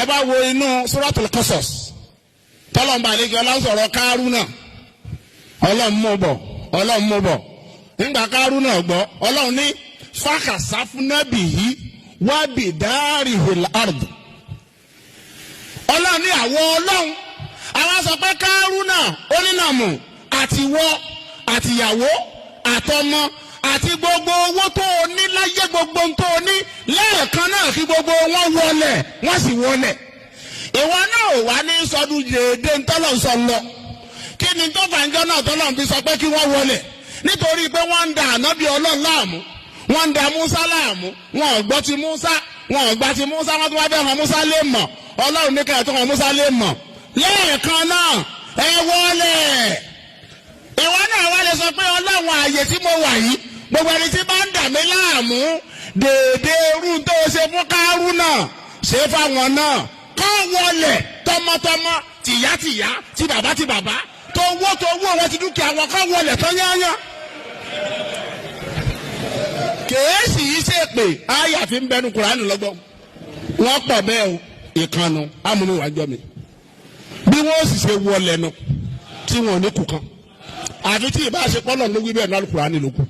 ẹ bá wo inú Suratul Qasas tọ́lọ́mbà àlejò ọlọ́sọ̀rọ̀ Kárúnà ọlọ́run mú bọ̀ nígbà Kárúnà gbọ́ ọlọ́run ní fàkàsáfúnábìhí wábìdárìhìl ard ọlọ́run ní àwọn sọ pé Kárúnà onínàmù àtiwọ́ àtìyàwó àtọmọ àti gbogbo owó tó o ní láyé gbogbo tó o ní lẹ́ẹ̀kan náà kí gbogbo wọn wọlé wọ́n sì wọlé ìwọ náà ò wá ní sọdún déédéé ntọ́lọ̀ sọ lọ kí ni tó fàǹjọ́ náà tọ́lọ̀ fi sọ pé kí wọ́n wọlé nítorí pé wọ́n ń da ànábì Ọlọ́run láàmú wọ́n ń da Musa láàmú wọn ò gbọ́ ti Musa wọn ò gbà ti Musa wọ́n tún wá fẹ́ hàn Musa lè mọ̀ Ọlọ́run ní kẹ́hìn tó hàn Musa lè mọ̀ lẹ́ẹ̀kan náà ẹ wọlé ìwọ náà wá lè sọ pé Ọlọ́run ààyè tí mo wà yìí gbogbo ẹni tí bá ń dà mí láàmú dèédé irú tó ṣe fún Kárúnà ṣe fáwọn náà kọ́ wọlé tọmọtọmọ tìyátìyá ti bàbá tó wó wọn ti dúkìá wọn kọ́ wọlé tó yányán. kèésì yìí ṣe pé àyà fi ń bẹnu Kùránì lọ́gbọ́n wọ́n pọ̀ bẹ́ẹ̀ o ìkànnù amúnúwájọ́ mi bí wọ́n sì ṣe wọlé nu tí wọ́n ní kù kan àfi tí ìbá ṣe pọ́nlọ̀ ló wí bẹ́ẹ̀ ní Al-Kùránì ló kù.